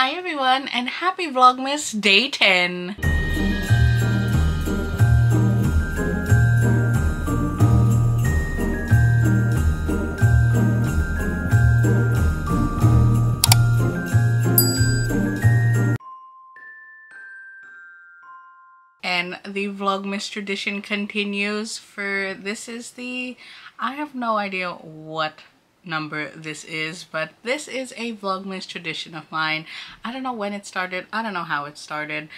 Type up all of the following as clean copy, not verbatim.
Hi everyone and happy Vlogmas day 10. And the Vlogmas tradition continues for I have no idea what number this is, but this is a Vlogmas tradition of mine. I don't know when it started, I don't know how it started,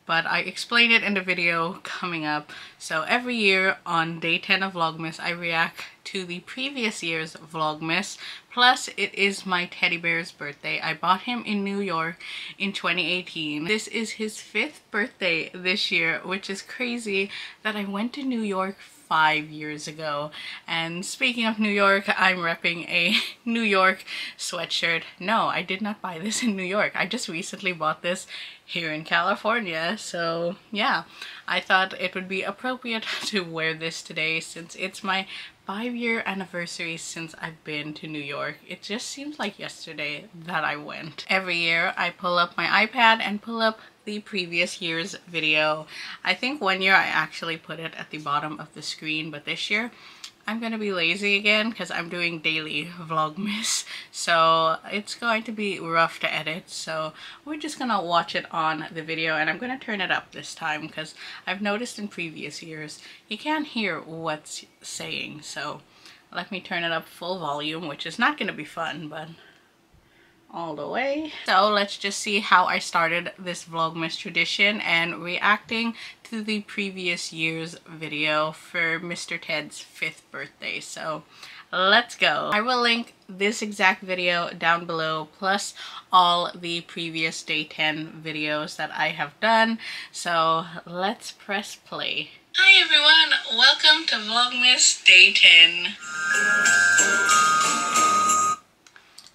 but I explained it in the video coming up. So every year on day 10 of Vlogmas, I react to the previous year's Vlogmas. Plus, it is my teddy bear's birthday. I bought him in New York in 2018. This is his 5th birthday this year, which is crazy that I went to New York 5 years ago. And speaking of New York, I'm repping a New York sweatshirt. No, I did not buy this in New York. I just recently bought this here in California. So yeah, I thought it would be appropriate to wear this today since it's my 5-year anniversary since I've been to New York. It just seems like yesterday that I went. Every year I pull up my iPad and pull up the previous year's video. I think one year I actually put it at the bottom of the screen, but this year I'm gonna be lazy again because I'm doing daily Vlogmas, so it's going to be rough to edit. So we're just gonna watch it on the video, and I'm gonna turn it up this time because I've noticed in previous years you can't hear what's saying. So let me turn it up full volume, which is not gonna be fun, but all the way. So let's just see how I started this Vlogmas tradition and reacting to the previous year's video for Mr. Ted's 5th birthday. So let's go. I will link this exact video down below, plus all the previous day 10 videos that I have done. So let's press play. Hi everyone, welcome to Vlogmas day 10.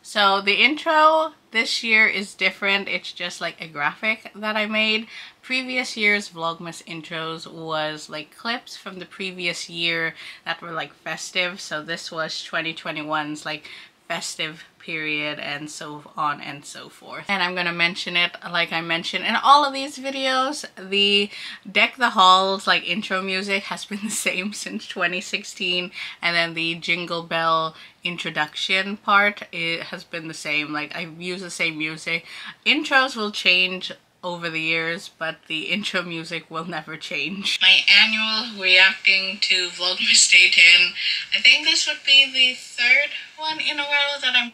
So the intro this year is different. It's just like a graphic that I made. Previous year's Vlogmas intros was like clips from the previous year that were like festive. So this was 2021's like festive period and so on and so forth. And I'm gonna mention it like I mentioned in all of these videos. The Deck the Halls like intro music has been the same since 2016, and then the Jingle Bell introduction part, it has been the same. Like I use the same music. Intros will change over the years, but the intro music will never change. My annual reacting to Vlogmas Day 10. I think this would be the 3rd one in a row that I'm...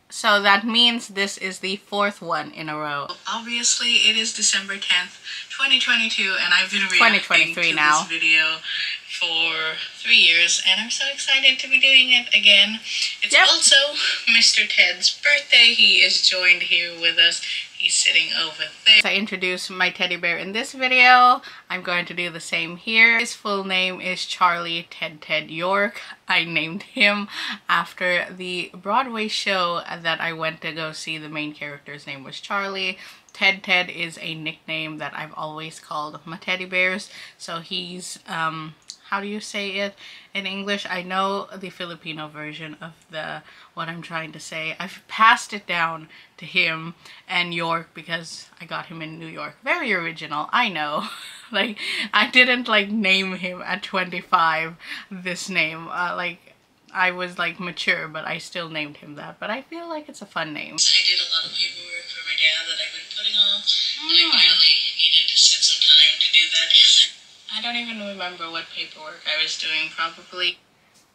So that means this is the 4th one in a row. Obviously, it is December 10th, 2022, and I've been reacting to this video for 3 years, and I'm so excited to be doing it again. It's also Mr. Ted's birthday. He is joined here with us. He's sitting over there. I introduced my teddy bear in this video. I'm going to do the same here. His full name is Charlie Ted York. I named him after the Broadway show that I went to go see. The main character's name was Charlie. Ted is a nickname that I've always called my teddy bears. So he's how do you say it in English? I know the Filipino version of what I'm trying to say. I've passed it down to him and York because I got him in New York. Very original, I know. Like I didn't like name him at 25 this name. Like I was like mature, but I still named him that. But I feel like it's a fun name. So I did a lot of paperwork for my dad that I've been putting off, and I finally needed to set some time to do that. I don't even remember what paperwork I was doing, probably.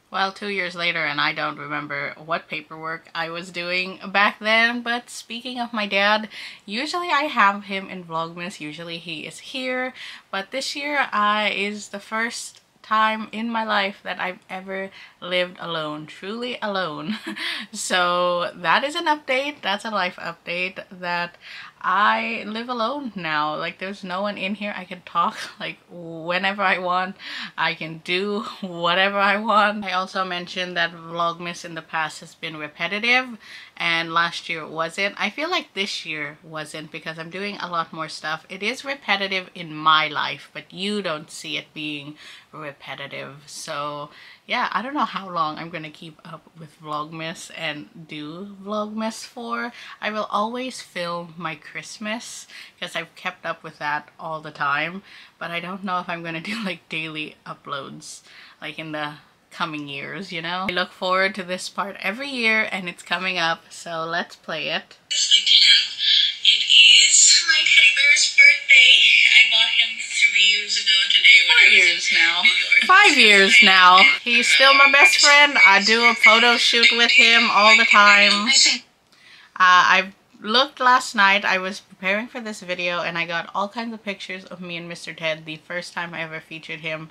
Well, 2 years later, and I don't remember what paperwork I was doing back then. But speaking of my dad, usually I have him in Vlogmas. Usually he is here. But this year is the first time in my life that I've ever lived alone, truly alone. So that is an update. That's a life update that I live alone now. Like there's no one in here. I can talk like whenever I want. I can do whatever I want. I also mentioned that Vlogmas in the past has been repetitive, and last year wasn't. I feel like this year wasn't because I'm doing a lot more stuff. It is repetitive in my life, but you don't see it being repetitive. So yeah, I don't know how long I'm gonna keep up with Vlogmas and do Vlogmas for. I will always film my Christmas because I've kept up with that all the time, but I don't know if I'm gonna do like daily uploads like in the coming years, you know? I look forward to this part every year and it's coming up, so let's play it. It is my teddy bear's birthday. I bought him 3 years ago today. 4 years now. 5 years now. He's still my best friend. I do a photo shoot with him all the time. I looked last night. I was preparing for this video and I got all kinds of pictures of me and Mr. Ted, the first time I ever featured him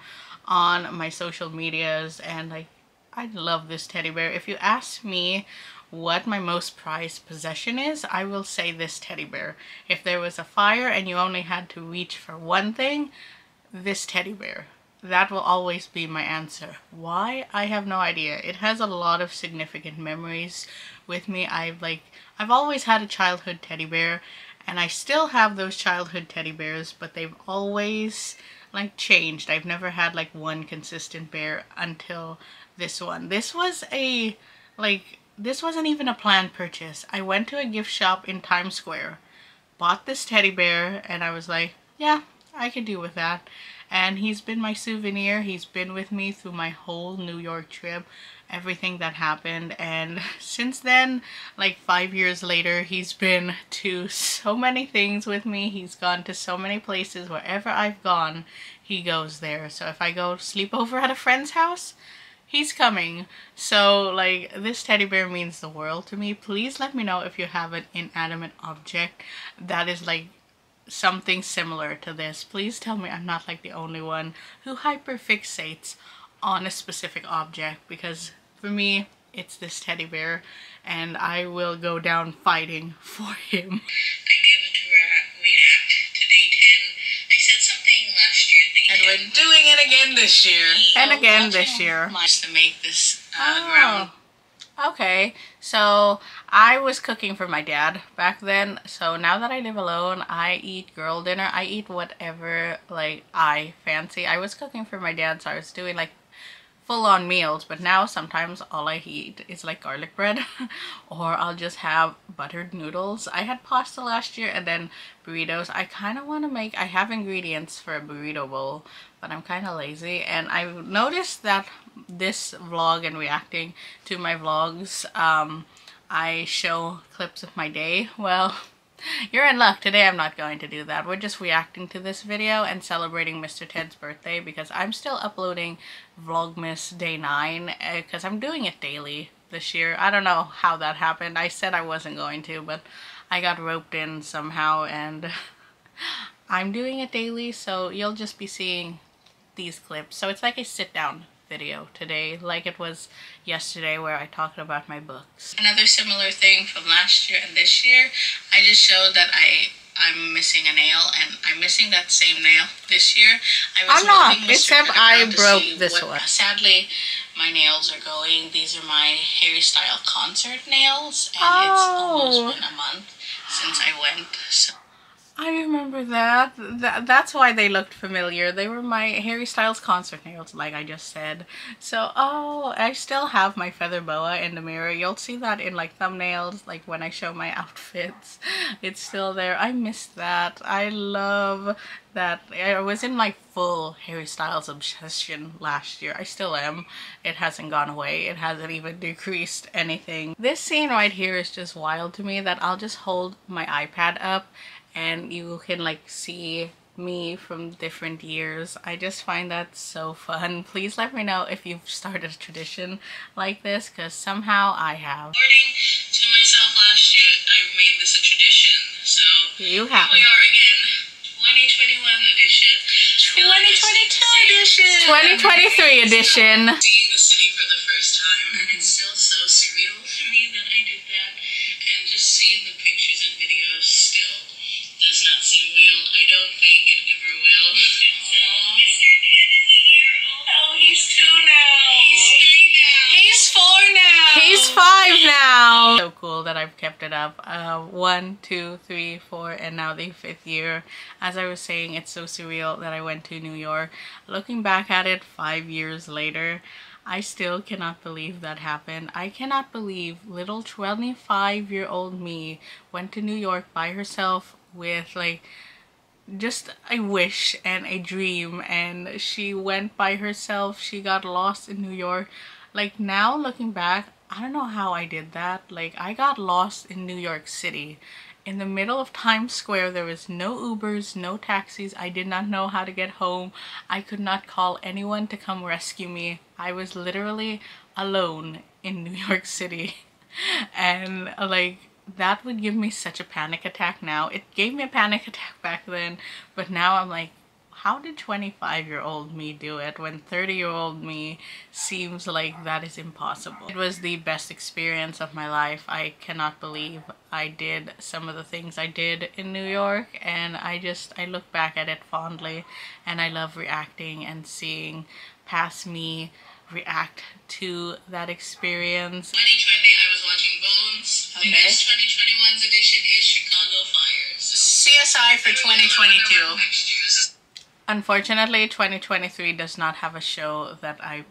on my social medias, and like, I love this teddy bear. If you ask me what my most prized possession is, I will say this teddy bear. If there was a fire and you only had to reach for one thing, this teddy bear. That will always be my answer. Why? I have no idea. It has a lot of significant memories with me. I've always had a childhood teddy bear, and I still have those childhood teddy bears, but they've always like changed. I've never had like one consistent bear until this one. This was this wasn't even a planned purchase. I went to a gift shop in Times Square, bought this teddy bear, and I was like, yeah, I could do with that. And he's been my souvenir. He's been with me through my whole New York trip, everything that happened. And since then, like 5 years later, he's been to so many things with me. He's gone to so many places. Wherever I've gone, he goes there. So if I go sleep over at a friend's house, he's coming. So like, this teddy bear means the world to me. Please let me know if you have an inanimate object that is like something similar to this. Please tell me I'm not like the only one who hyperfixates on a specific object, because for me it's this teddy bear and I will go down fighting for him. I give to react to day 10. I said something last year, and we're doing it again this year. And again this year. To make this ground. Okay, so I was cooking for my dad back then. So now that I live alone, I eat girl dinner. I eat whatever like I fancy. I was cooking for my dad, so I was doing like full-on meals, but now sometimes all I eat is like garlic bread or I'll just have buttered noodles. I had pasta last year and then burritos. I kind of want to make, I have ingredients for a burrito bowl, but I'm kind of lazy. And I noticed that this vlog and reacting to my vlogs, I show clips of my day. Well, you're in luck. Today I'm not going to do that. We're just reacting to this video and celebrating Mr. Ted's birthday because I'm still uploading Vlogmas Day 9 because I'm doing it daily this year. I don't know how that happened. I said I wasn't going to, but I got roped in somehow and I'm doing it daily, so you'll just be seeing these clips. So it's like a sit-down video today, like it was yesterday where I talked about my books. Another similar thing from last year and this year, I just showed that I'm missing a nail, and I'm missing that same nail this year. I'm not, except I broke this one. Sadly, my nails are going. These are my Harry Styles concert nails, and it's almost been a month since I went. So I remember that. That's why they looked familiar. They were my Harry Styles concert nails, like I just said. So, I still have my feather boa in the mirror. You'll see that in like thumbnails, like when I show my outfits. It's still there. I miss that. I love that. I was in my full Harry Styles obsession last year. I still am. It hasn't gone away. It hasn't even decreased anything. This scene right here is just wild to me, that I'll just hold my iPad up and you can like see me from different years. I just find that so fun. Please let me know if you've started a tradition like this, because somehow I have. According to myself last year, I made this a tradition. So you have. Here we are again. 2021 edition. 2022 edition. 2023 edition. Seeing the city for the first time, and it's still so surreal for me that I did that. And just seeing the pictures and videos still does not seem real. I don't think it ever will. Mr. Ted is a year old. Oh, he's 2 now. He's 3 now. He's 4 now. He's 5 now. So cool. that I've kept it up. 1, 2, 3, 4, and now the 5th year. As I was saying, it's so surreal that I went to New York. Looking back at it 5 years later, I still cannot believe that happened. I cannot believe little 25-year-old me went to New York by herself with like just a wish and a dream, and she went by herself. She got lost in New York. Like, now looking back, I don't know how I did that. Like, I got lost in New York City in the middle of Times Square. There was no Ubers, no taxis. I did not know how to get home. I could not call anyone to come rescue me. I was literally alone in New York City. And like, that would give me such a panic attack now. It gave me a panic attack back then, but now I'm like, how did 25-year-old me do it when 30-year-old me seems like that is impossible? It was the best experience of my life. I cannot believe I did some of the things I did in New York, and I look back at it fondly, and I love reacting and seeing past me react to that experience. 2020, I was watching Bones. Okay. This 2021's edition is Chicago Fires. CSI for 2022. Unfortunately, 2023 does not have a show that I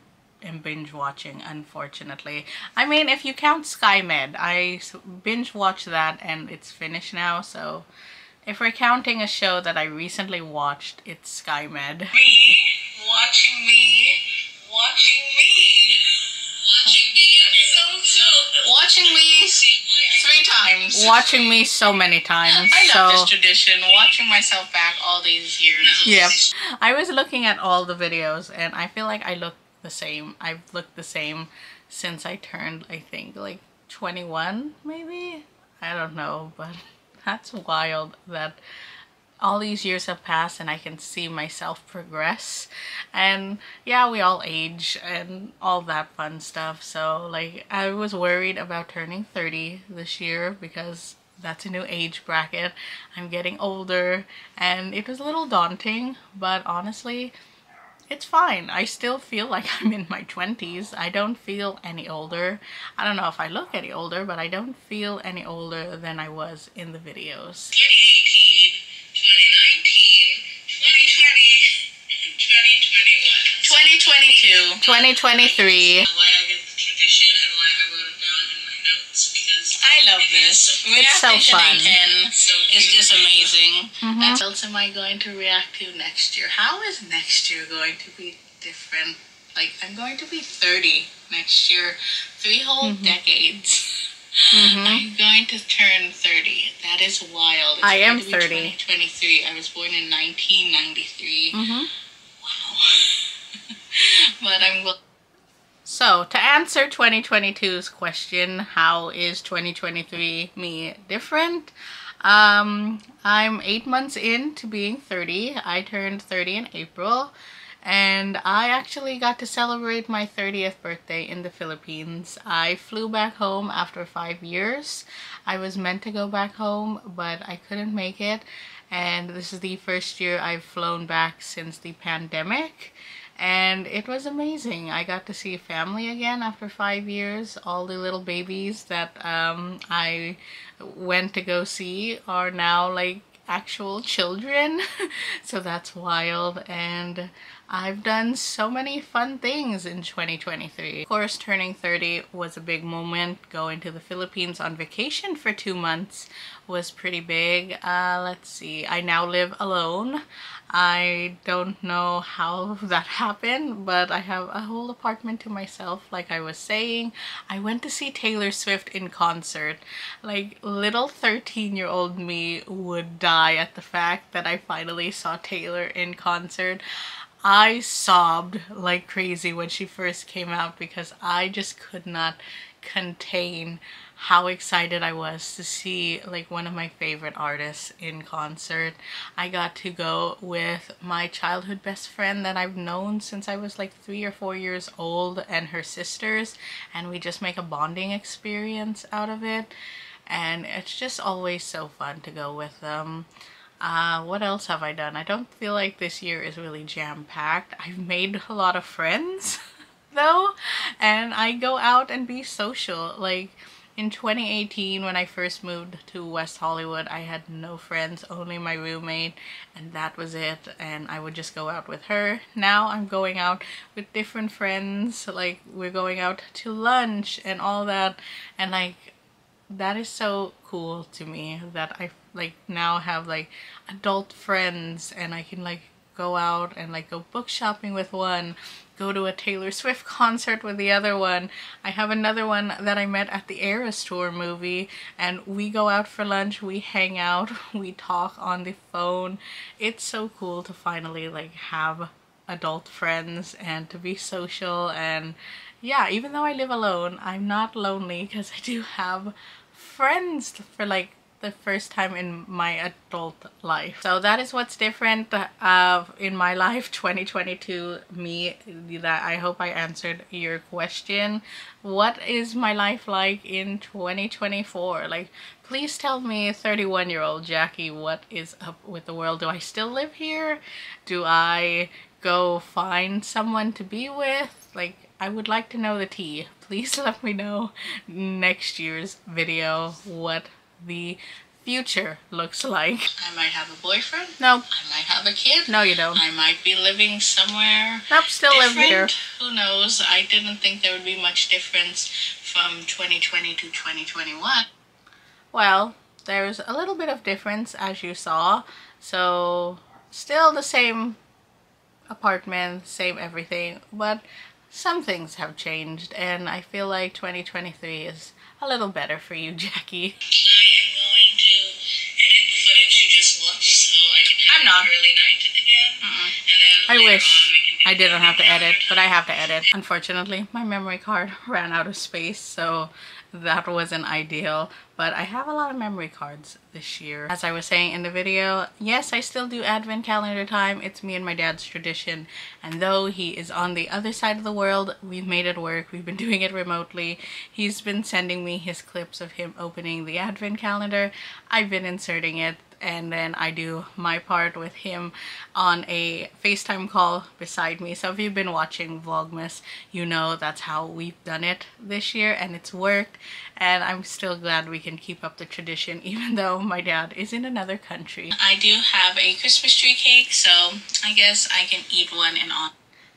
am binge watching, unfortunately. I mean, if you count SkyMed, I binge watched that and it's finished now, so if we're counting a show that I recently watched, it's SkyMed. Me, watching me, watching me, watching me, watching me 3 times. Watching me so many times. I love this tradition, watching myself back all these years. Yep. I was looking at all the videos and I feel like I look the same. I've looked the same since I turned, I think, like 21 maybe? I don't know, but that's wild that all these years have passed and I can see myself progress. And yeah, we all age and all that fun stuff. So like, I was worried about turning 30 this year because that's a new age bracket. I'm getting older and it was a little daunting, but honestly, it's fine. I still feel like I'm in my 20s. I don't feel any older. I don't know if I look any older, but I don't feel any older than I was in the videos. 2018, 2019, 2020, 2021, 2022, 2023. Why I get the tradition and why I wrote it down in my notes, because I love this. It's so fun. It's just amazing. What else am I going to react to next year? How is next year going to be different? Like, I'm going to be 30 next year. 3 whole decades. I'm going to turn 30. That is wild. I am 30. 2023. I was born in 1993. Wow. But I'm... So, to answer 2022's question, how is 2023 me different? I'm 8 months into being 30. I turned 30 in April. And I actually got to celebrate my 30th birthday in the Philippines. I flew back home after 5 years. I was meant to go back home, but I couldn't make it. And this is the first year I've flown back since the pandemic. And it was amazing. I got to see family again after 5 years. All the little babies that I went to go see are now like actual children. So that's wild. And I've done so many fun things in 2023. Of course, turning 30 was a big moment. Going to the Philippines on vacation for 2 months was pretty big. Let's see, I now live alone. I don't know how that happened, but I have a whole apartment to myself. Like I was saying, I went to see Taylor Swift in concert. Like, little 13-year-old me would die at the fact that I finally saw Taylor in concert. I sobbed like crazy when she first came out because I just could not contain how excited I was to see like one of my favorite artists in concert. I got to go with my childhood best friend that I've known since I was like 3 or 4 years old, and her sisters, and we just make a bonding experience out of it, and it's just always so fun to go with them. What else have I done? I don't feel like this year is really jam-packed. I've made a lot of friends though, and I go out and be social. Like, In 2018, when I first moved to West Hollywood, I had no friends, only my roommate, and that was it. And I would just go out with her. Now I'm going out with different friends. Like, we're going out to lunch and all that. And like, that is so cool to me that I like now have like adult friends, and I can like go out and like go book shopping with one, go to a Taylor Swift concert with the other one. I have another one that I met at the Eras Tour movie, and we go out for lunch, we hang out, we talk on the phone. It's so cool to finally like have adult friends and to be social. And yeah, even though I live alone, I'm not lonely because I do have friends for like the first time in my adult life. So that is what's different in my life 2022 me. That I hope I answered your question. What is my life like in 2024? Like, please tell me, 31-year-old Jackie, what is up with the world? Do I still live here? Do I go find someone to be with? Like, I would like to know the tea. Please let me know next year's video what the future looks like. I might have a boyfriend. No. I might have a kid. No, you don't. I might be living somewhere. Nope, still different. Live here. Who knows? I didn't think there would be much difference from 2020 to 2021. Well, there's a little bit of difference, as you saw. So still the same apartment, same everything, but some things have changed, and I feel like 2023 is a little better for you, Jackie. I am going to edit the footage you just watched, so I can have an early night again. And then I wish I didn't have to edit, but I have to edit. Unfortunately, my memory card ran out of space, so that wasn't ideal, but I have a lot of memory cards this year. As I was saying in the video, yes, I still do advent calendar time. It's me and my dad's tradition, and though he is on the other side of the world, we've made it work. We've been doing it remotely. He's been sending me his clips of him opening the advent calendar. I've been inserting it, and then I do my part with him on a FaceTime call beside me. So if you've been watching Vlogmas, you know that's how we've done it this year, and it's worked. And I'm still glad we can keep up the tradition even though my dad is in another country. I do have a Christmas tree cake, so I guess I can eat one and on.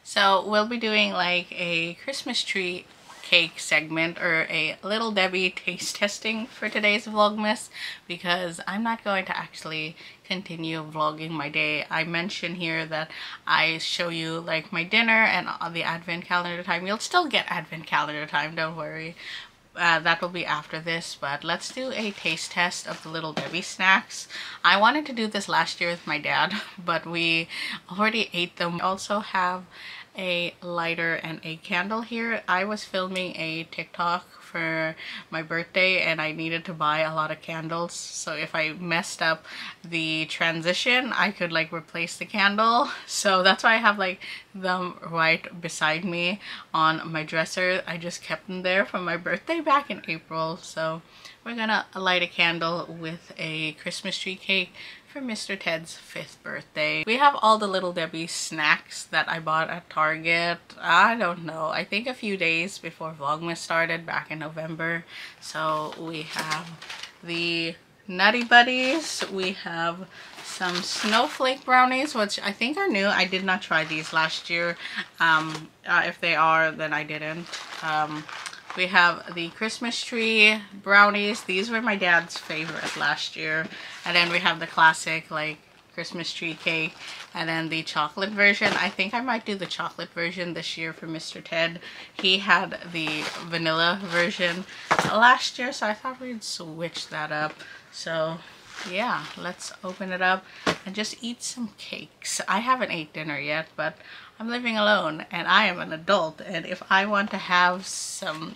So we'll be doing like a Christmas tree cake segment, or a Little Debbie taste testing for today's Vlogmas, because I'm not going to actually continue vlogging my day. I mentioned here that I show you like my dinner and the advent calendar time. You'll still get advent calendar time, don't worry. That will be after this, but let's do a taste test of the Little Debbie snacks. I wanted to do this last year with my dad, but we already ate them. We also have a lighter and a candle here. I was filming a TikTok for my birthday and I needed to buy a lot of candles, so if I messed up the transition I could like replace the candle. So that's why I have like them right beside me on my dresser. I just kept them there from my birthday back in April. So we're gonna light a candle with a Christmas tree cake for Mr. Ted's 5th birthday. We have all the Little Debbie snacks that I bought at Target. I don't know, I think a few days before Vlogmas started back in November. So we have the Nutty Buddies, we have some snowflake brownies, which I think are new. I did not try these last year. If they are, then I didn't. We have the Christmas tree brownies. These were my dad's favorite last year. And then we have the classic like Christmas tree cake, and then the chocolate version. I think I might do the chocolate version this year for Mr. Ted. He had the vanilla version last year, so I thought we'd switch that up. So yeah, let's open it up and just eat some cakes. I haven't ate dinner yet, but I'm living alone and I am an adult, and if I want to have some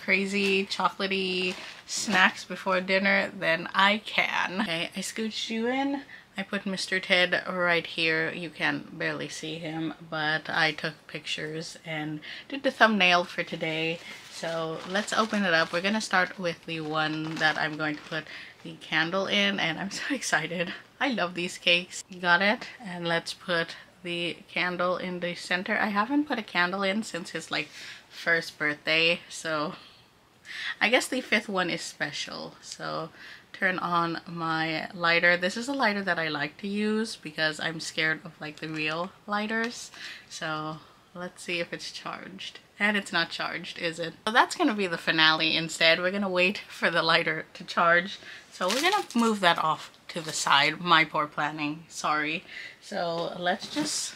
crazy chocolatey snacks before dinner, then I can. Okay, I scooched you in. I put Mr. Ted right here. You can barely see him, but I took pictures and did the thumbnail for today. So let's open it up. We're gonna start with the one that I'm going to put the candle in, and I'm so excited. I love these cakes. You got it? And let's put the candle in the center. I haven't put a candle in since his like 1st birthday, so I guess the 5th one is special. So turn on my lighter. This is a lighter that I like to use because I'm scared of like the real lighters. So let's see if it's charged. And it's not charged, is it? So that's gonna be the finale instead. We're gonna wait for the lighter to charge. So we're gonna move that off to the side. My poor planning, sorry. So let's just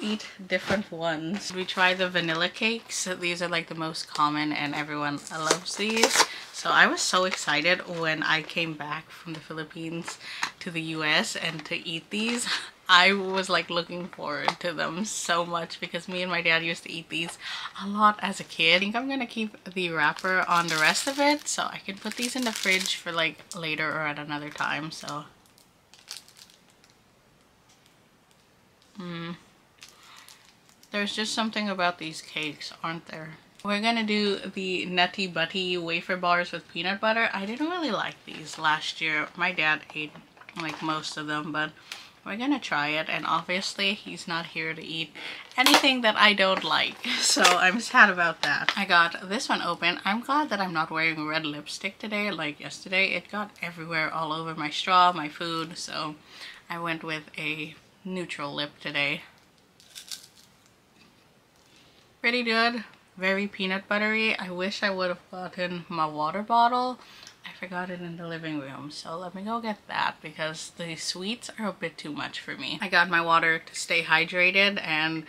eat different ones. We try the vanilla cakes. These are like the most common and everyone loves these. So I was so excited when I came back from the Philippines to the US and to eat these. I was like looking forward to them so much because me and my dad used to eat these a lot as a kid. I think I'm gonna keep the wrapper on the rest of it so I can put these in the fridge for like later or at another time. So there's just something about these cakes, aren't there? We're gonna do the Nutty Buddy wafer bars with peanut butter. I didn't really like these last year. My dad ate like most of them, but we're gonna try it, and obviously he's not here to eat anything that I don't like, so I'm sad about that. I got this one open. I'm glad that I'm not wearing red lipstick today like yesterday. It got everywhere, all over my straw, my food, so I went with a neutral lip today. Pretty good. Very peanut buttery. I wish I would have gotten my water bottle. I forgot it in the living room, so let me go get that because the sweets are a bit too much for me. I got my water to stay hydrated and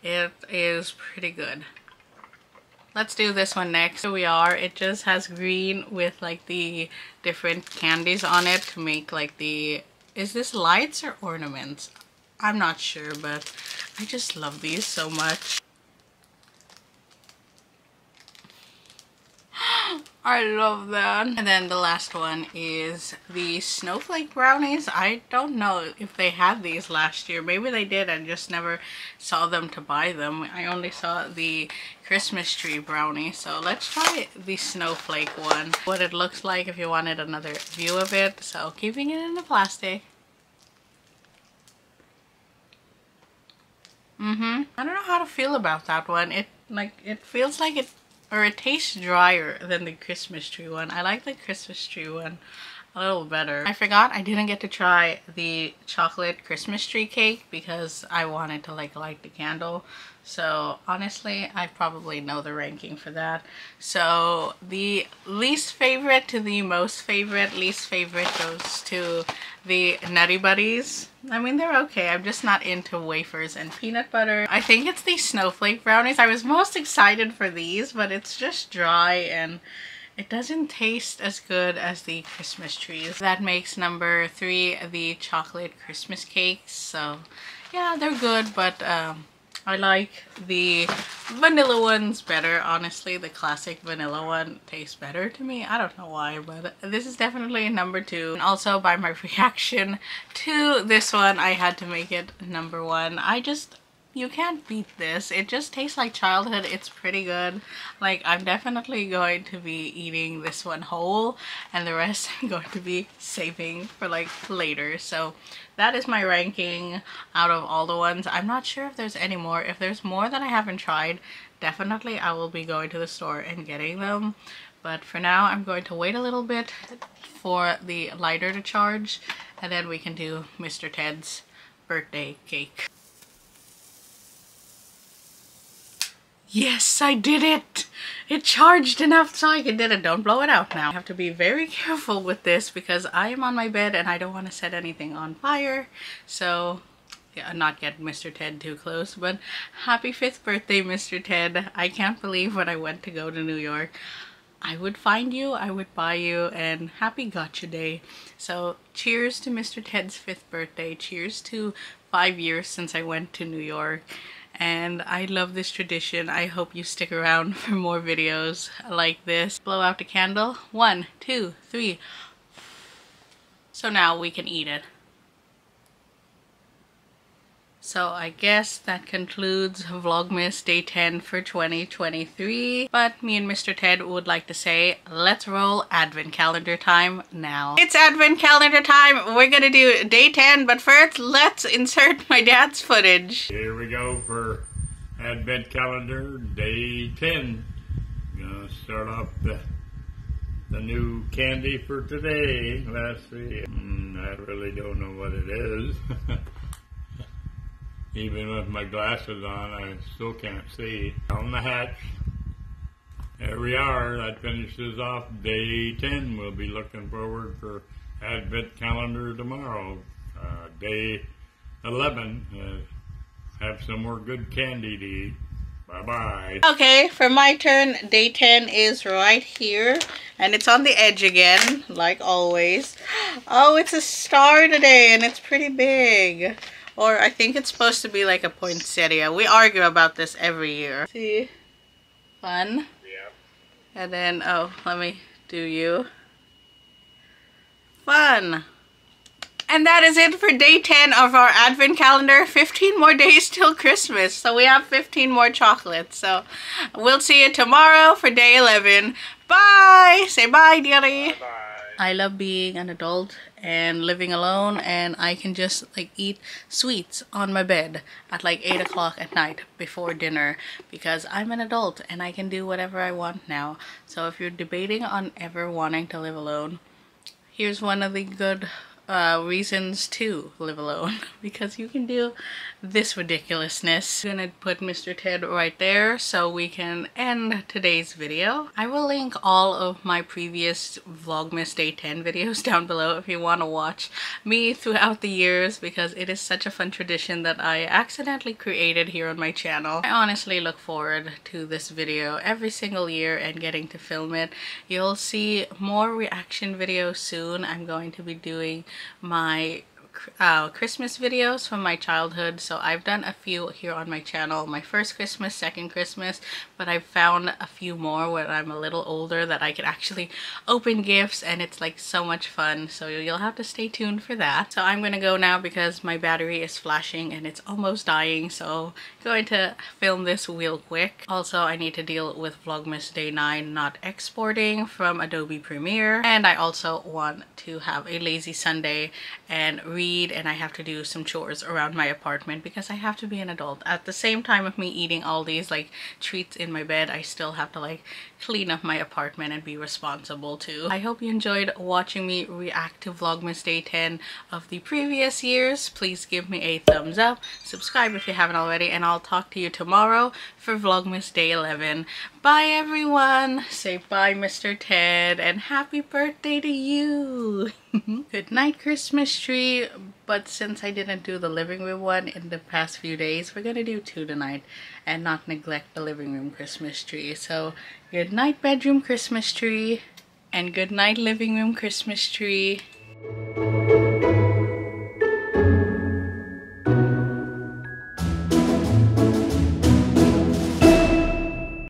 it is pretty good. Let's do this one next. Here we are. It just has green with like the different candies on it to make like the... Is this lights or ornaments? I'm not sure, but I just love these so much. I love that. And then the last one is the snowflake brownies. I don't know if they had these last year. Maybe they did. I just never saw them to buy them. I only saw the Christmas tree brownie. So let's try the snowflake one. What it looks like if you wanted another view of it. So keeping it in the plastic. I don't know how to feel about that one. It feels like it, or it tastes drier than the Christmas tree one. I like the Christmas tree one a little better. I forgot I didn't get to try the chocolate Christmas tree cake because I wanted to like light the candle. So honestly, I probably know the ranking for that. So the least favorite to the most favorite, least favorite goes to the Nutty Buddies. I mean, they're okay. I'm just not into wafers and peanut butter. I think it's the snowflake brownies. I was most excited for these, but it's just dry and it doesn't taste as good as the Christmas trees. That makes number 3 the chocolate Christmas cakes. So yeah, they're good, but I like the vanilla ones better. Honestly, the classic vanilla one tastes better to me. I don't know why, but this is definitely number 2. And also by my reaction to this one, I had to make it number 1. You can't beat this. It just tastes like childhood. It's pretty good. Like, I'm definitely going to be eating this one whole and the rest I'm going to be saving for like later. So that is my ranking out of all the ones. I'm not sure if there's any more. If there's more that I haven't tried, definitely I will be going to the store and getting them. But for now, I'm going to wait a little bit for the lighter to charge and then we can do Mr. Ted's birthday cake. Yes, I did it! It charged enough so I can do it. Don't blow it out now. I have to be very careful with this because I am on my bed and I don't want to set anything on fire. So, yeah, not get Mr. Ted too close. But happy 5th birthday, Mr. Ted. I can't believe when I went to go to New York, I would find you, I would buy you, and happy gotcha day. So, cheers to Mr. Ted's 5th birthday. Cheers to 5 years since I went to New York. And I love this tradition. I hope you stick around for more videos like this. Blow out the candle. 1, 2, 3. So now we can eat it. So I guess that concludes Vlogmas Day 10 for 2023. But me and Mr. Ted would like to say, let's roll Advent calendar time now. It's Advent calendar time! We're gonna do Day 10, but first let's insert my dad's footage. Here we go for Advent calendar Day 10. Gonna start off the new candy for today. Let's see. I really don't know what it is. Even with my glasses on, I still can't see. On the hatch. There we are. That finishes off day 10. We'll be looking forward for Advent calendar tomorrow. Day 11. Have some more good candy to eat. Bye-bye. Okay, for my turn, day 10 is right here. And it's on the edge again, like always. Oh, it's a star today, and it's pretty big. Or I think it's supposed to be like a poinsettia. We argue about this every year. See? Fun. Yeah. And then, oh, let me do you. Fun. And that is it for day 10 of our advent calendar. 15 more days till Christmas. So we have 15 more chocolates. So we'll see you tomorrow for day 11. Bye! Say bye, dearie. Bye-bye. I love being an adult and living alone, and I can just like eat sweets on my bed at like 8 o'clock at night before dinner because I'm an adult and I can do whatever I want now. So if you're debating on ever wanting to live alone, here's one of the good reasons to live alone, because you can do this ridiculousness. I'm gonna put Mr. Ted right there so we can end today's video. I will link all of my previous Vlogmas Day 10 videos down below if you want to watch me throughout the years, because it is such a fun tradition that I accidentally created here on my channel. I honestly look forward to this video every single year and getting to film it. You'll see more reaction videos soon. I'm going to be doing my Christmas videos from my childhood. So I've done a few here on my channel. My first Christmas, second Christmas, but I've found a few more when I'm a little older that I can actually open gifts, and it's like so much fun. So you'll have to stay tuned for that. So I'm gonna go now because my battery is flashing and it's almost dying. So I'm going to film this real quick. Also, I need to deal with Vlogmas Day 9 not exporting from Adobe Premiere, and I also want to have a lazy Sunday and read, and I have to do some chores around my apartment because I have to be an adult. At the same time of me eating all these like treats in my bed, I still have to like clean up my apartment and be responsible too. I hope you enjoyed watching me react to Vlogmas Day 10 of the previous years. Please give me a thumbs up, subscribe if you haven't already, and I'll talk to you tomorrow for Vlogmas Day 11. Bye everyone! Say bye Mr. Ted, and happy birthday to you! Good night, Christmas tree. But since I didn't do the living room one in the past few days, we're gonna do 2 tonight and not neglect the living room Christmas tree. So good night bedroom Christmas tree, and good night living room Christmas tree.